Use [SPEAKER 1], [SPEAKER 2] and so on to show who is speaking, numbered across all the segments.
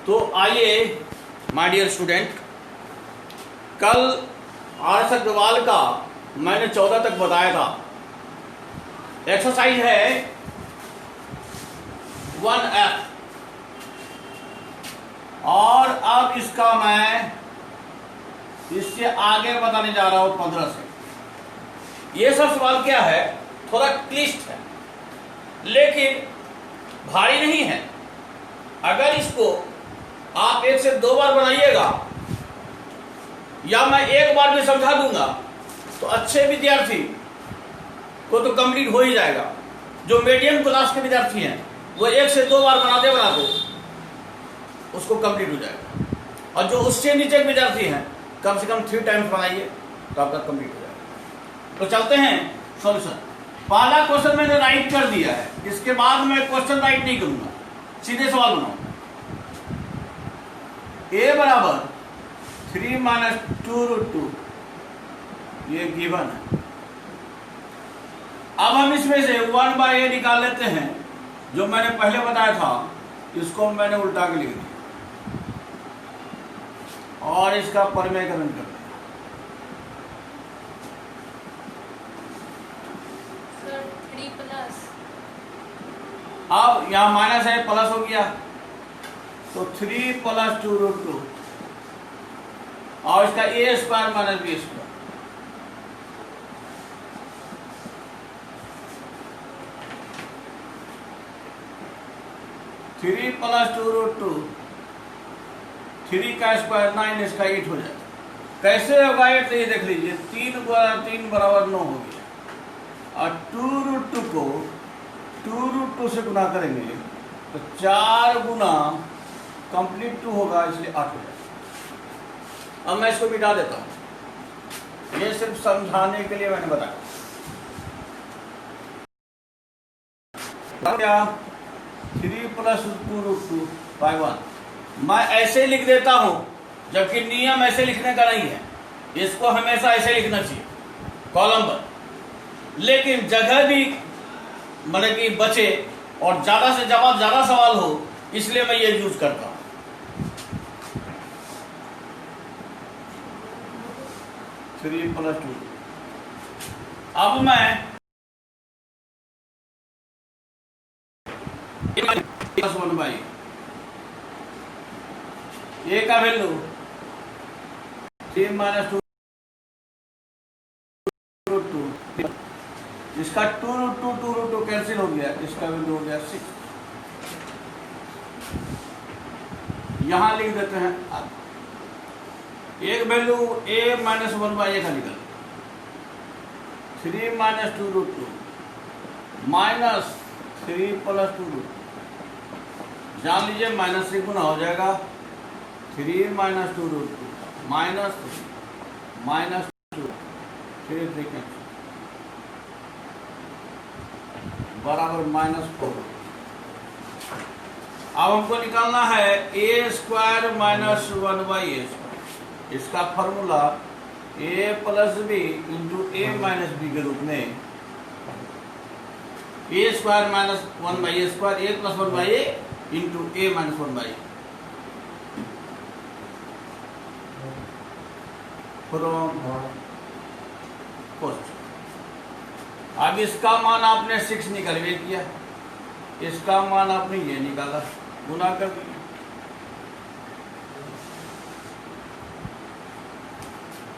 [SPEAKER 1] तो आइए my dear student, कल आर्यस अग्रवाल का मैंने 14 तक बताया था। एक्सरसाइज है 1F और अब इसका मैं इससे आगे बताने जा रहा हूं 15 से। ये सब सवाल क्या है, थोड़ा क्लिष्ट है लेकिन भारी नहीं है। अगर इसको आप 1 से 2 बार बनाइएगा या मैं एक बार भी समझा दूंगा तो अच्छे विद्यार्थी को तो कंप्लीट हो ही जाएगा। जो मीडियम क्लास के विद्यार्थी हैं वो 1 से 2 बार बनाते उसको कंप्लीट हो जाएगा, और जो उससे नीचे के विद्यार्थी हैं कम से कम 3 टाइम्स बनाइए तो आपका कंप्लीट हो जाएगा। तो चलते हैं सॉल्यूशन। पहला क्वेश्चन मैंने राइट कर दिया है, इसके बाद मैं क्वेश्चन राइट नहीं करूंगा, सीधे सवाल बनाऊंगा। a बराबर 3 - 2√2 ये गिवन है। अब हम इसमें से 1/a निकाल लेते हैं, जो मैंने पहले बताया था इसको मैंने उल्टा के लिख दिया और इसका परिमेयकरण कर दिया।
[SPEAKER 2] सर 3+,
[SPEAKER 1] अब यहां माइनस है, प्लस हो गया तो 3 + 2√2 और इसका a² - b²। 3 + 2√2 3 का स्क्वायर 9, इसका 8 हो जाएगा। कैसे होगा 8? तो ये देख लीजिए, 3 × 3 = 9 हो गया और 2√2 को 2√2 से गुना करेंगे तो 4 गुना कंप्लीट 2 होगा, इसलिए 8 हो जाएगा। अब मैं इसको मिटा देता हूं, ये सिर्फ समझाने के लिए मैंने बताया। क्या 3 + 2√2 / 1 मैं ऐसे लिख देता हूं, जबकि नियम ऐसे लिखने का नहीं है। इसको हमेशा ऐसे लिखना चाहिए कॉलम पर, लेकिन जगह भी माने कि बचे और ज्यादा से ज्यादा सवाल हो, इसलिए मैं ये यूज करता हूं। थ्री + 2। अब मैं +1/a a का वैल्यू 3 - 2√2, इसका 2√2 कैंसिल हो गया, इसका वैल्यू हो गया 6। यहां लिख देते हैं अब एक वैल्यू a - 1/a का निकल 3 - 2√2 माइनस 3 + 2√2। जान लीजिए माइनस से गुना हो जाएगा, 3 - 2√2 माइनस 2 3 कैंसिल बराबर -4। अब हमको निकालना है a² - 1/a²। इसका formula a + b × a - b के रूप में a² - 1/a², a + 1/a × a - 1/a from coast. अब इसका मान आपने 6 निकलवे किया, इसका मान आपने ये निकाला, गुना कर दिया।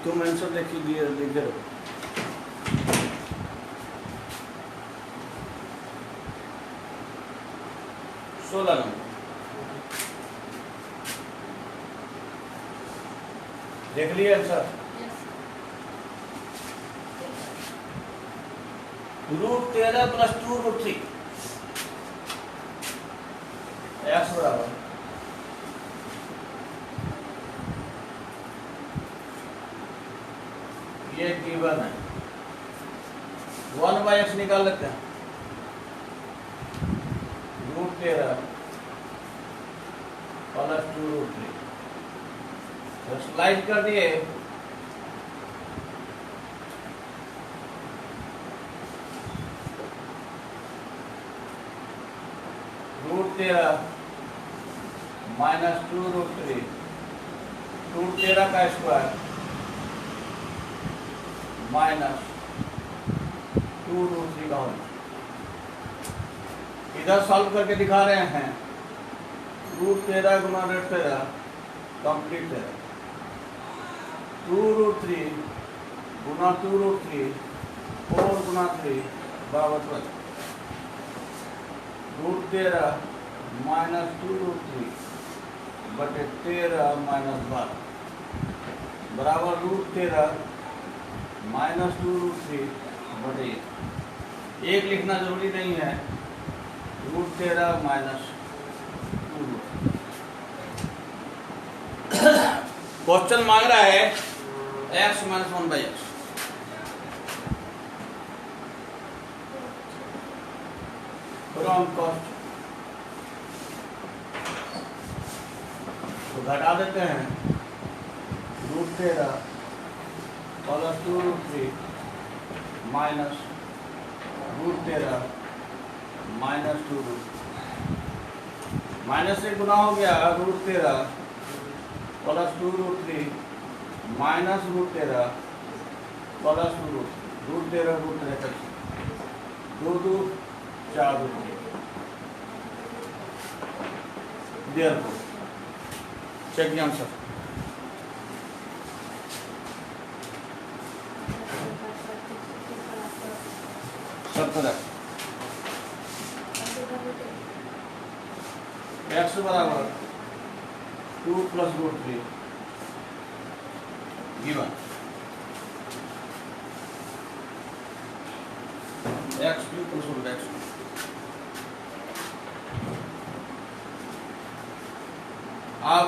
[SPEAKER 1] तुम आंसर देखिए, लिखे रहो। सोलह नंबर देख लिए आंसर। √13 + 2√3 x बराबर ये गिवन है। 1/x निकाल लेते हैं, √13 + 2√3 स्लाइड कर दिए। √13 माइनस 2√3 2/13 का स्क्वायर माइनस 2√3 का होल। इधर सॉल्व करके दिखा रहे हैं √13 गुना √13 कंप्लीट 2√3 गुना 2√3 4 गुना 3 बराबर 12 √13 माइनस 2√3 बटे 13 माइनस 12 बराबर √13 माइनस 2√3 बटे 1 लिखना जरूरी नहीं है। √13 माइनस 2√3। क्वेश्चन मांग रहा है x minus 1/x। From cost तो घटा देते हैं √13 प्लस 2√3 माइनस √13 माइनस 2√3 माइनस से गुना हो गया √13 plus 2√3 minus √13 plus 2√3 √13 2 2 4 therefore check the answer. x बराबर 2 plus √3 given x2 plus √x2। अब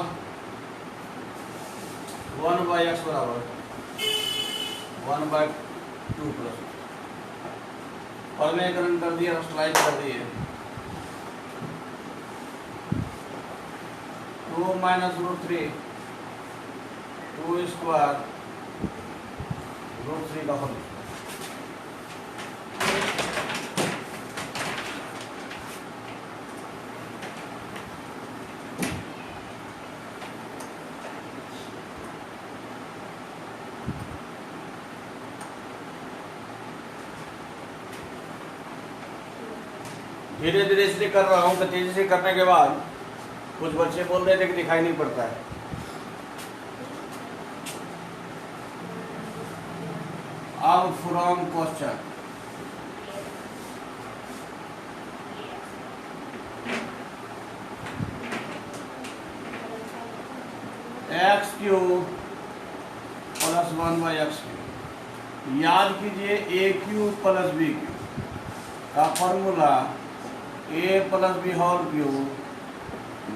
[SPEAKER 1] 1/x बराबर 1/2 प्लस फॉर्मेकरण कर दिया, स्लाइड कर दिए 2 माइनस √3 2 स्क्वायर √3 का होल। धीरे धीरे इसलिए कर रहा हूँ कि तेजी से करने के बाद कुछ बच्चे बोल रहे थे कि दिखाई नहीं पड़ता है। अब from question x³ plus 1/x³। याद कीजिए a³ प्लस b³ का formula a plus B whole cube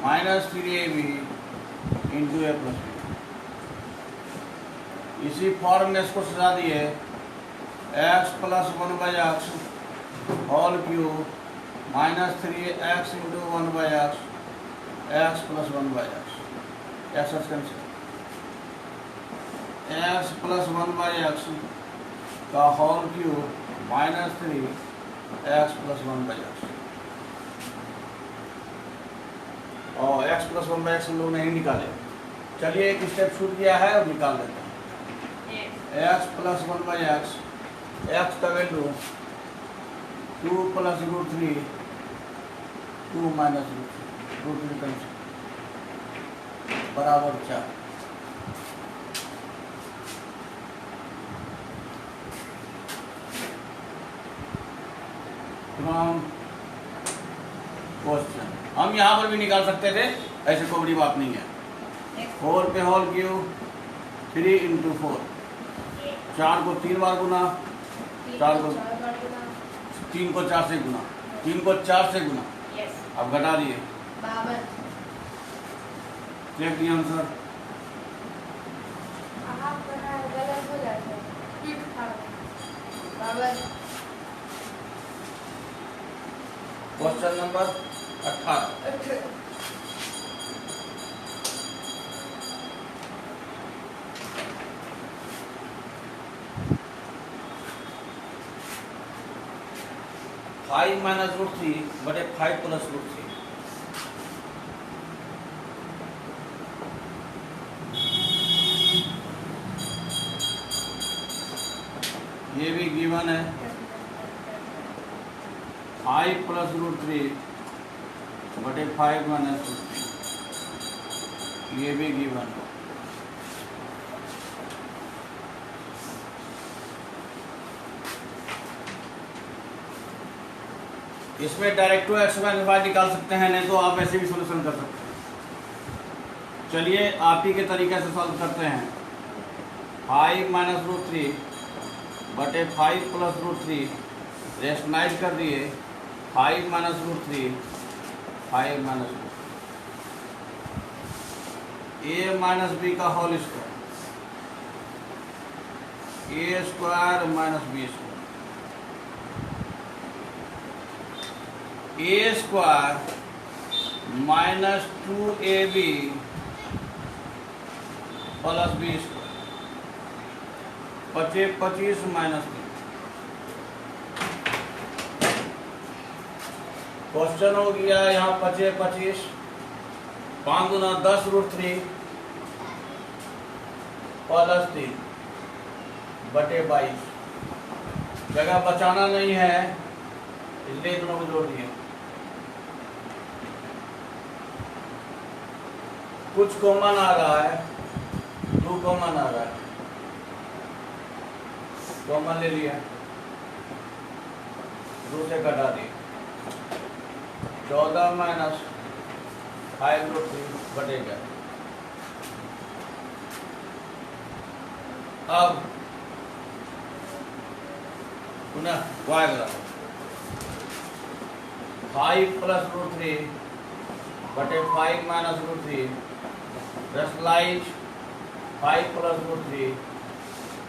[SPEAKER 1] minus 3ab into a plus B. इसी फॉर्म में इसको सजा दिए x plus 1/x whole cube minus 3x into 1/x x plus 1/x x plus 1/x का whole cube minus 3x plus 1/x और x plus 1/x हम लोग नहीं निकाले। चलिए एक स्टेप छूट गया है और निकाल देते हैं। x प्लस 1/x x का वैल्यू 2 प्लस √3 2 माइनस √3 का बराबर 4। क्वेश्चन हम यहाँ पर भी निकाल सकते थे, ऐसे कोई बड़ी बात नहीं है। 4 पे होल क्यूब 3 इंटू 4 4 को 3 बार गुना 4 को 3 को 4 से गुना 3 को 4 से गुना। अब घटा दिए चेक दिया आंसर। क्वेश्चन नंबर 18 5 माइनस √3 बटे 5 प्लस √3 गिवन है 5 प्लस रूट 3 बटे 5 माइनस रूट 3, ये भी गिवन है। इसमें डायरेक्ट एक्स माइनस वाई निकाल सकते हैं, नहीं तो आप ऐसे भी सोल्यूशन कर सकते हैं। चलिए आप ही के तरीके से सॉल्व करते हैं। 5 माइनस रूट 3 बटे 5 प्लस रूट 3 रेशनलाइज कर दिए 5 minus root 3 5 minus root A minus B का whole square A square minus B square A square minus 2ab plus B square 25 minus 3। Question हो गया यहाँ 25 5 गुना 10 रूट 3 प्लस 3 बटे 22। जगह बचाना नहीं है इसलिए दोनों को जोड़ दिए। कुछ कॉमन आ रहा है, 2 कॉमन आ रहा है, कॉमन ले लिया, 2 से घटा दिए 14 माइनस 5 रूट 3 बटेगा। अब पुनः y बराबर 5 प्लस रूट 3 बटे 5 minus root 3 rationalise 5 plus root 3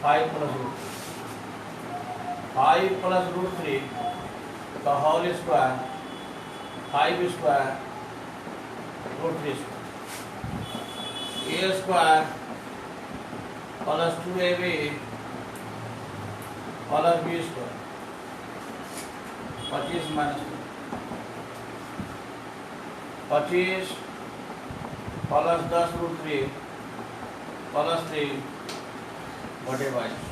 [SPEAKER 1] 5 plus root 5 plus root 3 का whole square 5 square root 3 square A square plus 2ab plus B square 25 minus 25 plus 10 root 3 plus 3 बटे 22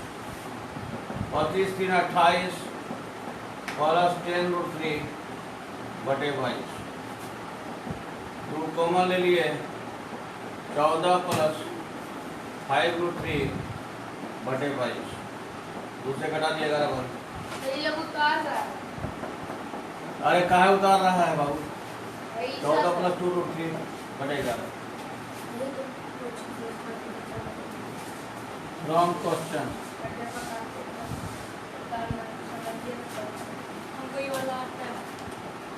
[SPEAKER 1] 25 3 28 प्लस 10 रूट 3 बटे 22। 2 common ले लिए 14 plus 5 root 3 बटे 22। दूसरे घटा दिया 11 बार। अरे कहाँ उतार रहा है बाबू? 14 प्लस 2 रूट 3 बटे 11। From question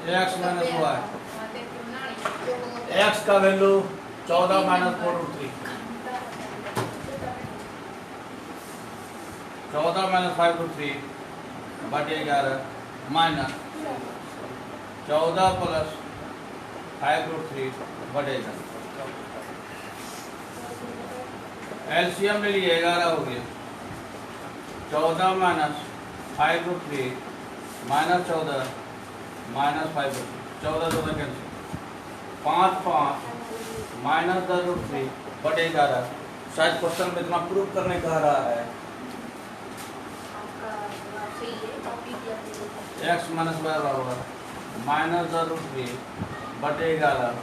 [SPEAKER 1] x minus Y, x का value 14 minus 4 root 3 14 minus 5 root 3 बटे 11 माइनस 14 प्लस 5 रूट 3 बटे 11। एलसीएम ले लिए 11 हो गया 14 minus 5 root 3 minus 14 minus 5 root 3 14 14 cancel 5 5 minus 10 root 3 बटे 11। शायद क्वेश्चन में इतना प्रूव करने कह रहा है x माइनस वाई बराबर माइनस 10 रूट 3 बटे 11।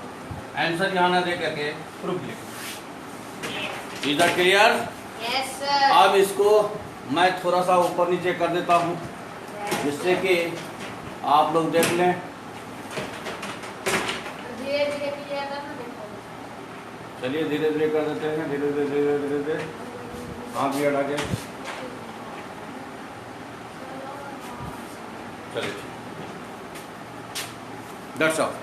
[SPEAKER 1] आंसर यहाँ ना दे करके प्रूफ लिखो। Is that clear?
[SPEAKER 2] Yes sir.
[SPEAKER 1] अब इसको मैं थोड़ा सा ऊपर नीचे कर देता हूँ जिससे कि आप लोग देख लें।
[SPEAKER 2] धीरे धीरे कीजिएगा ना देखो।
[SPEAKER 1] चलिए धीरे धीरे कर देते हैं, धीरे धीरे धीरे धीरे धीरे हाथ भी हटा के। चलिए दैट्स ऑल।